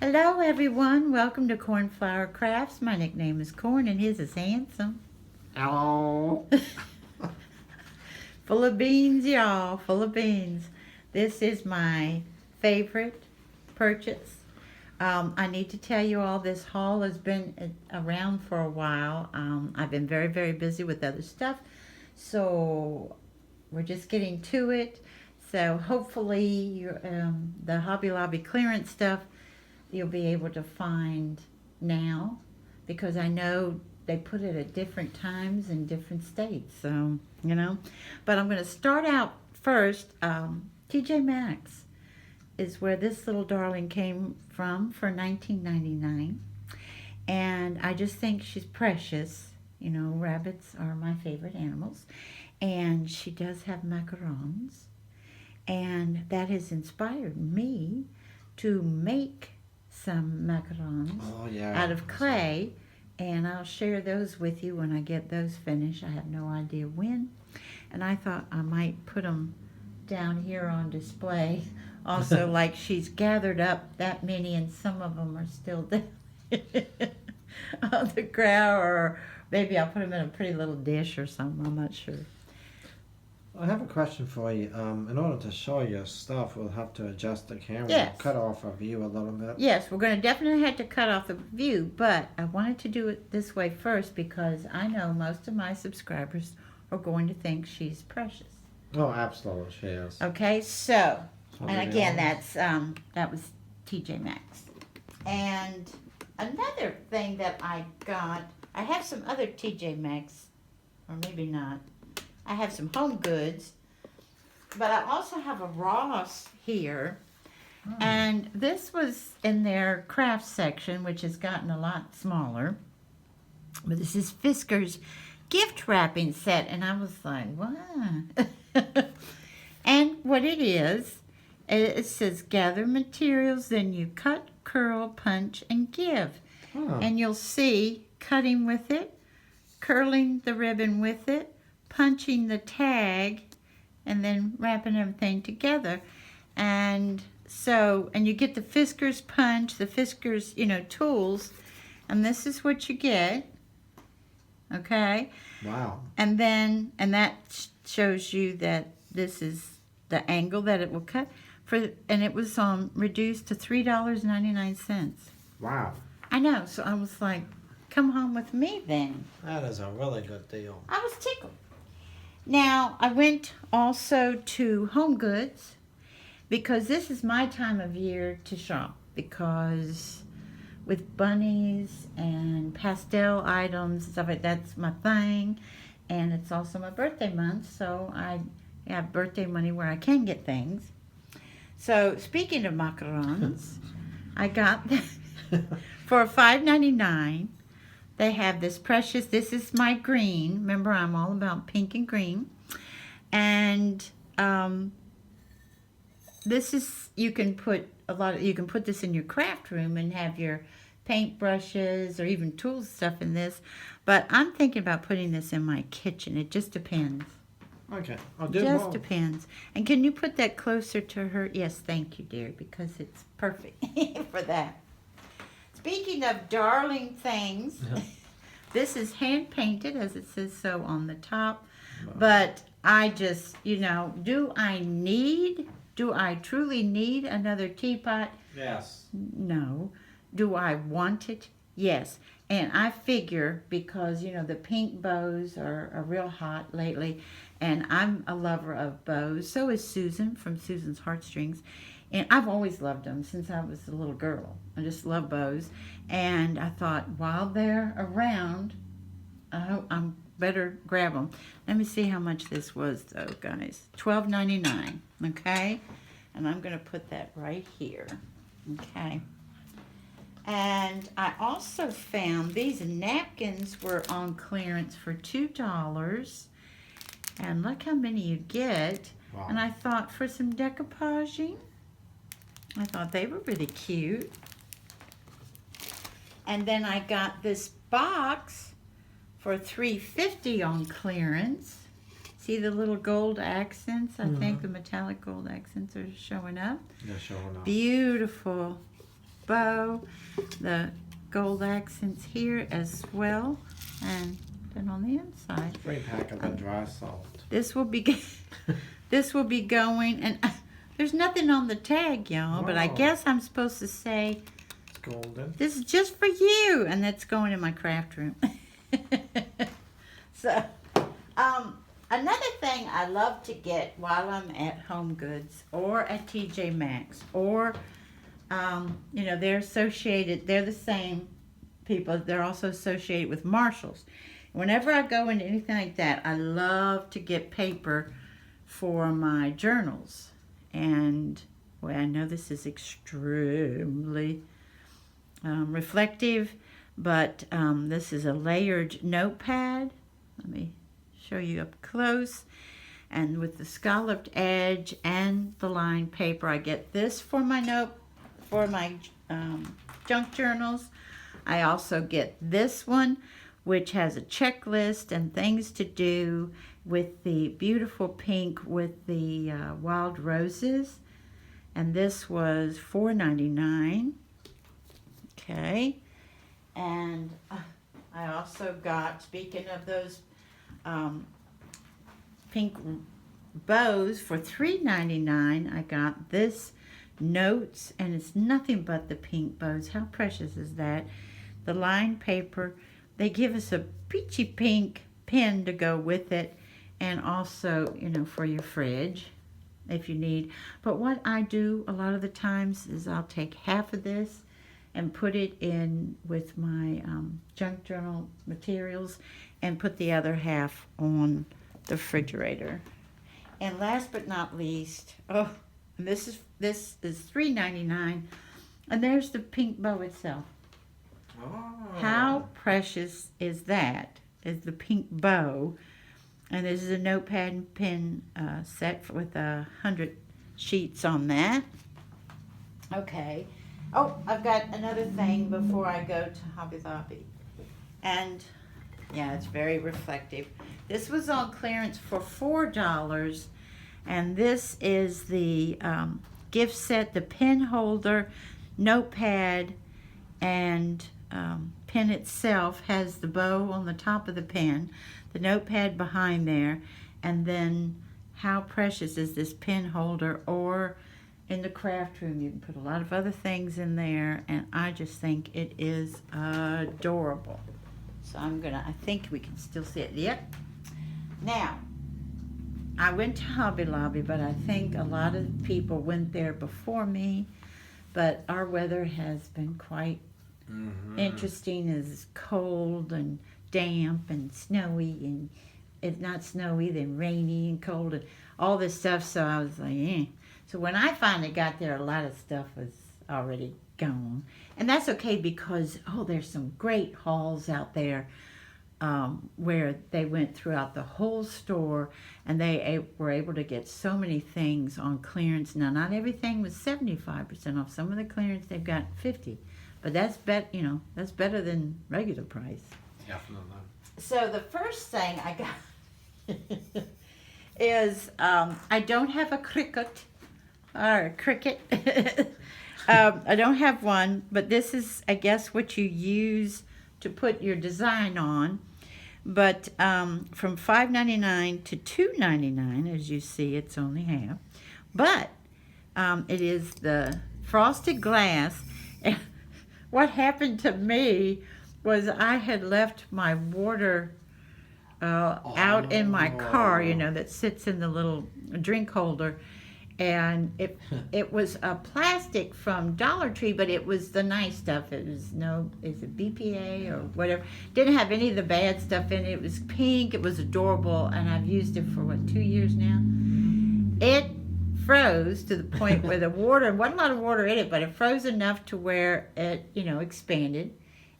Hello everyone, welcome to Cornflower Crafts. My nickname is Corn and his is Handsome. Hello. Full of beans, y'all, full of beans. This is my favorite purchase. I need to tell you all, this haul has been around for a while. I've been very, very busy with other stuff, so we're just getting to it. So hopefully the Hobby Lobby clearance stuff you'll be able to find now, because I know they put it at different times in different states, so but I'm going to start out first. TJ Maxx is where this little darling came from for $19.99, and I just think she's precious. Rabbits are my favorite animals, and she does have macarons, and that has inspired me to make some macarons out of clay, and I'll share those with you when I get those finished. I have no idea when, and I thought I might put them down here on display also. Like, she's gathered up that many, and some of them are still there on the ground, or maybe I'll put them in a pretty little dish or something. I'm not sure. I have a question for you. In order to show your stuff, we'll have to adjust the camera. Yes. Cut off our view a little bit. Yes, we're going to definitely have to cut off the view, but I wanted to do it this way first because I know most of my subscribers are going to think she's precious. Oh, absolutely, she is. Okay, so, and again, that was TJ Maxx. And another thing that I got, I have some other TJ Maxx, or maybe not. I have some Home Goods, but I also have a Ross here. And this was in their craft section, which has gotten a lot smaller. But this is Fisker's gift wrapping set, and I was like, what? And what it is, it says gather materials, then you cut, curl, punch, and give. And you'll see cutting with it, curling the ribbon with it, punching the tag, and then wrapping everything together. And so, and you get the Fisker's punch, the Fisker's, tools, and this is what you get. Okay? Wow. And then, and that shows you that this is the angle that it will cut for, and it was reduced to $3.99. Wow. I know, so I was like, come home with me then. That is a really good deal. I was tickled. Now, I went also to Home Goods because this is my time of year to shop, because with bunnies and pastel items and stuff like that's my thing, and it's also my birthday month, so I have birthday money where I can get things. So, speaking of macarons, I got for $5.99. They have this precious, this is my green. Remember, I'm all about pink and green. And this is, you can put this in your craft room and have your paint brushes or even tools stuff in this. But I'm thinking about putting this in my kitchen. It just depends. Okay, I'll do Just more. depends. And can you put that closer to her? Yes, thank you, dear, because it's perfect for that. Speaking of darling things, this is hand painted, as it says so on the top. But I just, do I truly need another teapot? Yes. No. Do I want it? Yes. And I figure, because, the pink bows are real hot lately, and I'm a lover of bows. So is Susan from Susan's Heartstrings. And I've always loved them since I was a little girl. I just love bows. And I thought, while they're around, I'm better grab them. Let me see how much this was, though, guys. $12.99, okay? And I'm going to put that right here, okay? And I also found these napkins were on clearance for $2. And look how many you get. Wow. And I thought, for some decoupaging, I thought they were really cute. And then I got this box for $3.50 on clearance. See the little gold accents? I think the metallic gold accents are showing up. They're showing up. Beautiful. bow, the gold accents here as well, and then on the inside. 3 pack of the dry salt. This will be this will be going, and there's nothing on the tag, y'all, but I Wow. guess I'm supposed to say It's golden. this is just for you, and that's going in my craft room. So, another thing I love to get while I'm at Home Goods or at TJ Maxx, or you know, they're the same people, they're also associated with Marshalls. Whenever I go into anything like that, I love to get paper for my journals. And well, I know this is extremely reflective, but this is a layered notepad. Let me show you up close. And with the scalloped edge and the lined paper, I get this for my junk journals. I also get this one, which has a checklist and things to do with the beautiful pink with the wild roses. And this was $4.99. Okay. And I also got, speaking of those pink bows, for $3.99, I got this notes, and it's nothing but the pink bows. How precious is that? The lined paper. They give us a peachy pink pen to go with it, and also, you know, for your fridge if you need. But what I do a lot of the times is I'll take half of this and put it in with my junk journal materials and put the other half on the refrigerator. And last but not least, and this is $3.99, and there's the pink bow itself. Oh. How precious is that? Is the pink bow. And this is a notepad and pen set with 100 sheets on that. Okay. Oh, I've got another thing before I go to Hobby Lobby. And yeah, it's very reflective. This was on clearance for $4. And this is the gift set, the pen holder, notepad, and pen itself has the bow on the top of the pen, the notepad behind there, and then how precious is this pen holder? Or in the craft room, you can put a lot of other things in there, and I just think it is adorable. So I think we can still see it. Yep. Now, I went to Hobby Lobby, but I think a lot of people went there before me, but our weather has been quite interesting. It's cold and damp and snowy, and if not snowy, then rainy and cold and all this stuff. So I was like, eh. So when I finally got there, a lot of stuff was already gone. And that's okay because, there's some great hauls out there where they went throughout the whole store, and they were able to get so many things on clearance. Now, not everything was 75% off. Some of the clearance they've got 50%. But that's better than regular price. Definitely. So the first thing I got is I don't have a cricket. I don't have one, but this is, I guess, what you use to put your design on. But from $5.99 to $2.99, as you see, it's only half. But it is the frosted glass. What happened to me was I had left my water out in my car, that sits in the little drink holder. And it was a plastic from Dollar Tree, but it was the nice stuff. It was is it BPA or whatever. Didn't have any of the bad stuff in it. It was pink. It was adorable, and I've used it for 2 years now. It froze to the point where the water, wasn't a lot of water in it, but it froze enough to where it, expanded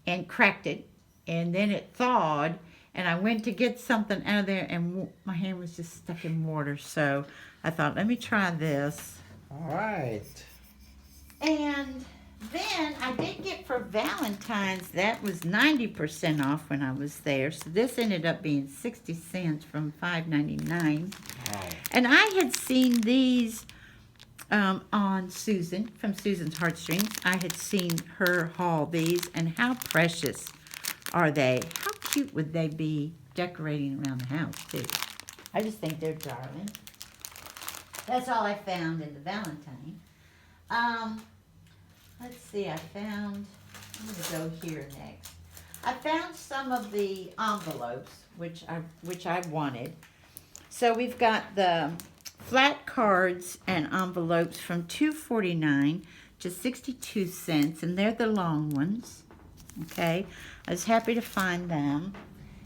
and cracked it, and then it thawed. And I went to get something out of there, and my hand was just stuck in water. So I thought, let me try this. All right. And then I did get for Valentine's, that was 90% off when I was there. So this ended up being 60 cents from $5.99. Wow. And I had seen these on Susan, from Susan's Heartstrings. I had seen her haul these, and how precious are they? How cute would they be decorating around the house, too? I just think they're darling. That's all I found in the Valentine. Let's see, I'm going to go here next. I found some of the envelopes, which I wanted. So we've got the flat cards and envelopes from $2.49 to 62 cents, and they're the long ones. Okay, I was happy to find them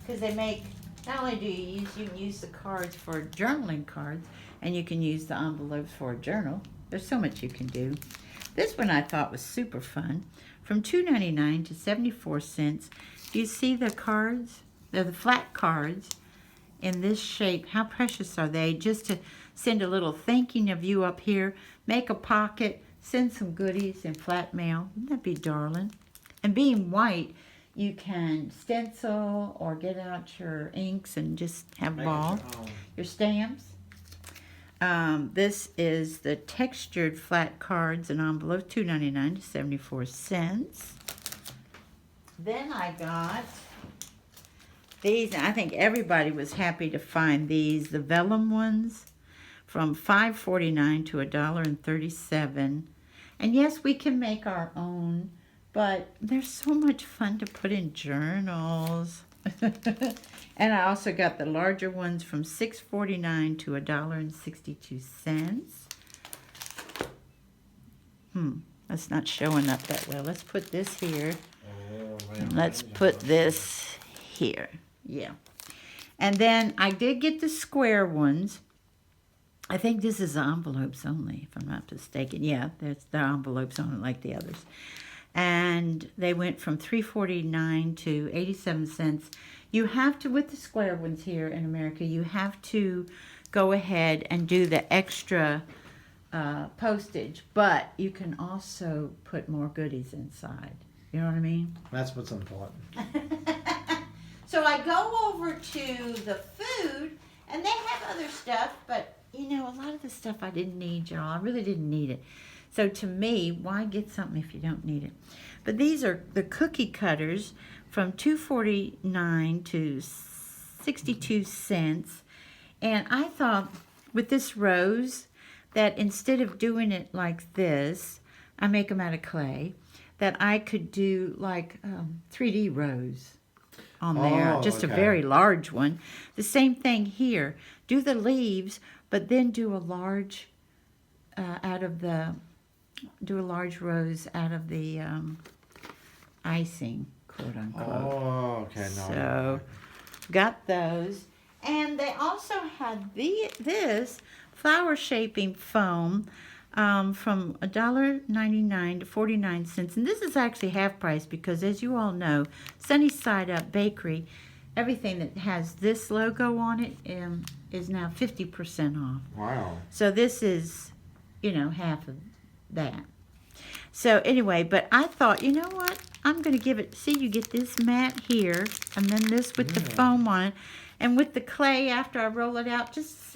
because they make, not only do you can use the cards for journaling cards, and you can use the envelopes for a journal. There's so much you can do. This one I thought was super fun. From $2.99 to 74 cents. Do you see the cards? They're the flat cards in this shape. How precious are they? Just to send a little thanking of you up here, make a pocket, send some goodies in flat mail. Wouldn't that be darling? And being white, you can stencil or get out your inks and just have ball. Your stamps. This is the textured flat cards and envelopes, $2.99 to 74 cents. Then I got these. I think everybody was happy to find these, the vellum ones, from $5.49 to $1.37. And yes, we can make our own, but they're so much fun to put in journals. And I also got the larger ones from $6.49 to $1.62. That's not showing up that well. Let's put this here. And let's put this here. Yeah. And then I did get the square ones. I think this is envelopes only, if I'm not mistaken. Yeah, there's the envelopes only like the others. And they went from $3.49 to 87 cents. You have to, with the square ones here in America, you have to go ahead and do the extra postage, but you can also put more goodies inside. You know what I mean? That's what's important. So I go over to the food, and they have other stuff, but, you know, a lot of the stuff I didn't need, y'all. I really didn't need it. So to me, why get something if you don't need it? But these are the cookie cutters from $2.49 to 62 cents. And I thought with this rose that instead of doing it like this, I make them out of clay, that I could do like 3D rose on there, just a very large one. The same thing here. Do the leaves, but then do a large large rose out of the icing, quote unquote. Oh, okay. No. So, got those. And they also had this flower shaping foam from $1.99 to 49 cents. And this is actually half price because, as you all know, Sunny Side Up Bakery, everything that has this logo on it is now 50% off. Wow. So this is, you know, half of that. So anyway, but I thought, you know what? I'm going to give it, see, you get this mat here, and then this with the foam on it, and with the clay after I roll it out, just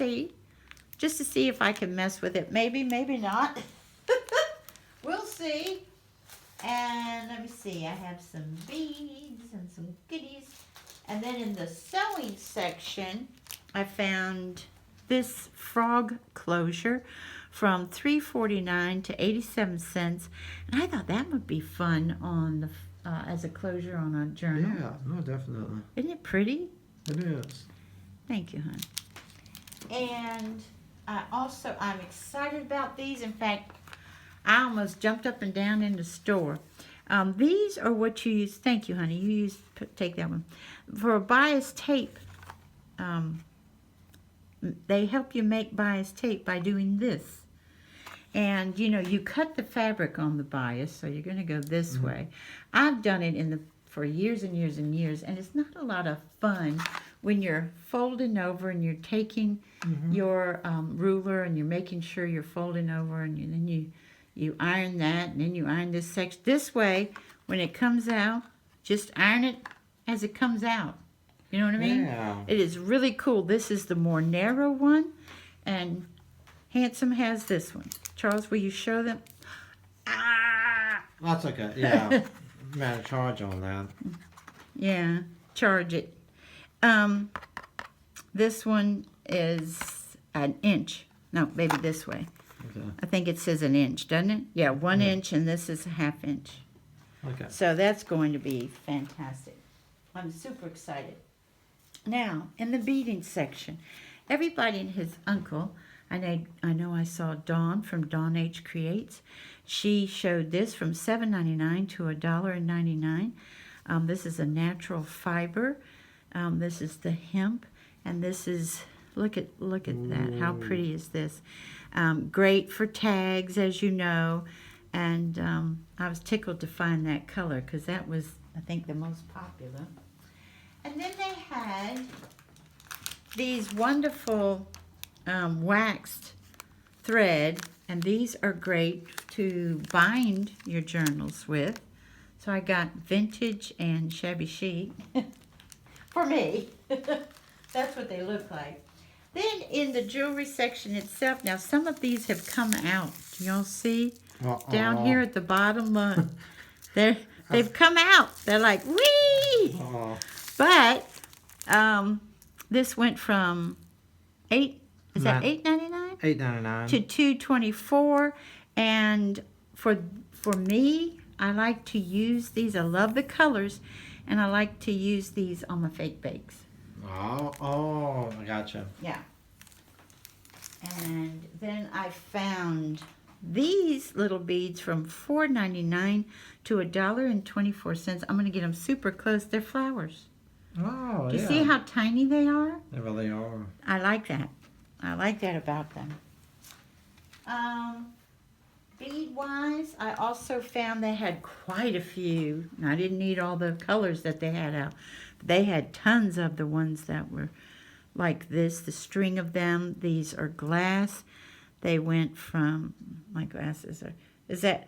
to see if I can mess with it. Maybe, maybe not. We'll see. And let me see, I have some beads and some goodies. And then in the sewing section, I found this frog closure from $3.49 to 87 cents. And I thought that would be fun on the as a closure on a journal. Yeah, no, definitely. Isn't it pretty? It is. Thank you, hon. And I'm excited about these. In fact, I almost jumped up and down in the store. These are what you use. Thank you, honey. Take that one. For a bias tape, they help you make bias tape by doing this. And, you know, you cut the fabric on the bias, so you're going to go this way. I've done it for years and years and years, and it's not a lot of fun when you're folding over and you're taking your ruler and you're making sure you're folding over, and then you iron that, and then you iron this section. This way, when it comes out, just iron it as it comes out. You know what I mean? Yeah. It is really cool. This is the more narrow one, and Handsome has this one. Charles, will you show them? Ah! That's okay. Yeah. Man, charge on that. Yeah, charge it. This one is an inch. No, maybe this way. Okay. I think it says an inch, doesn't it? Yeah, 1 Yeah. inch, and this is a 1/2 inch. Okay. So that's going to be fantastic. I'm super excited. Now, in the beading section, everybody and his uncle, I know I saw Dawn from Dawn H Creates. She showed this from $7.99 to $1.99. This is a natural fiber. This is the hemp, and this is, look at that. How pretty is this? Great for tags, as you know. And I was tickled to find that color because that was, I think, the most popular. And then they had these wonderful waxed thread, and these are great to bind your journals with. So I got vintage and shabby chic for me. That's what they look like. Then in the jewelry section itself, now some of these have come out. Do y'all see? Down here at the bottom, they've come out. They're like, wee! But this went from $8.99? $8.99 to $2.24, and for me, I like to use these. I love the colors, and I like to use these on my fake bakes. Oh, I gotcha. Yeah. And then I found these little beads from $4.99 to $1.24. I'm going to get them super close. They're flowers. Oh, Do you see how tiny they are? They really are. I like that. I like that about them. Bead-wise, I also found they had quite a few. I didn't need all the colors that they had out. They had tons of the ones that were like this, the string of them. These are glass. They went from, my glasses are, is that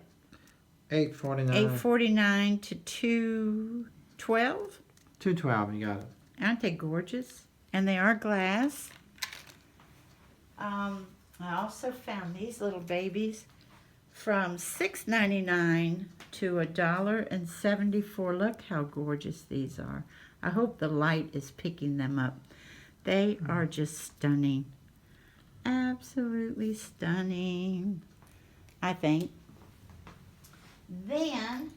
$8.49. $8.49 to $2.12? $2.12, you got it. Aren't they gorgeous? And they are glass. I also found these little babies from $6.99 to $1.74. Look how gorgeous these are. I hope the light is picking them up. They are just stunning. Absolutely stunning, I think. Then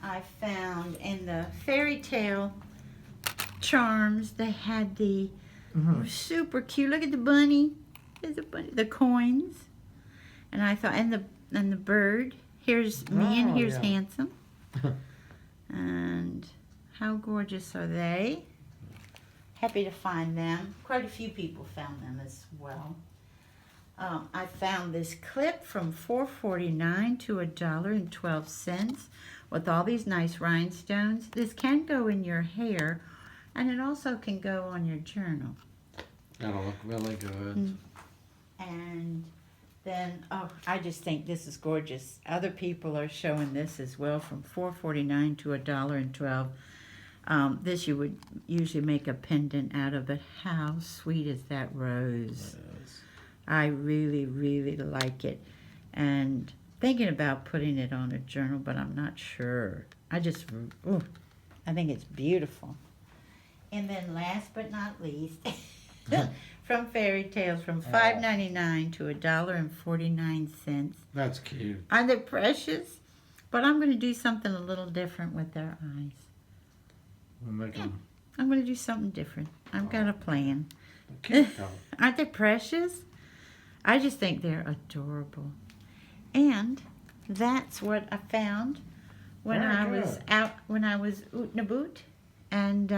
I found in the fairy tale charms, they had the super cute. Look at the bunny. There's a bunny. The coins. And I thought, and the bird. Here's me and here's Handsome. And how gorgeous are they? Happy to find them. Quite a few people found them as well. I found this clip from $4.49 to $1.12 with all these nice rhinestones. This can go in your hair, and it also can go on your journal. That'll look really good. And then, I just think this is gorgeous. Other people are showing this as well from $4.49 to $1.12. This you would usually make a pendant out of, but how sweet is that rose? Yes. I really, really like it. And thinking about putting it on a journal, but I'm not sure. I think it's beautiful. And then last but not least, from Fairy Tales, from $5.99 to $1.49. That's cute. Are they precious? But I'm going to do something a little different with their eyes. We'll make them I'm going to do something different. I've got a plan. cute though. Aren't they precious? I just think they're adorable. And that's what I found when Very I was good. out, when I was oot and about. And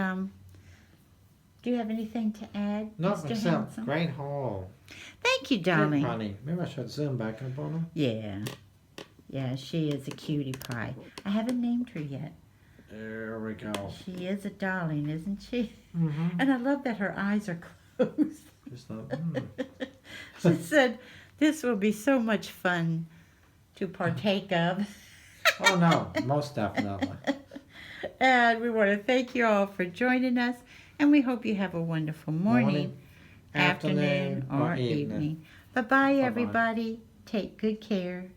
do you have anything to add, No, Mr. except Handsome? great haul. Thank you, Cute darling. honey. Maybe I should zoom back up on her. Yeah. Yeah, she is a cutie pie. I haven't named her yet. There we go. She is a darling, isn't she? Mm-hmm. And I love that her eyes are closed. Just not. She said, this will be so much fun to partake of. Oh no, most definitely. And we want to thank you all for joining us. And we hope you have a wonderful morning. afternoon, or evening. Bye-bye, everybody. Take good care.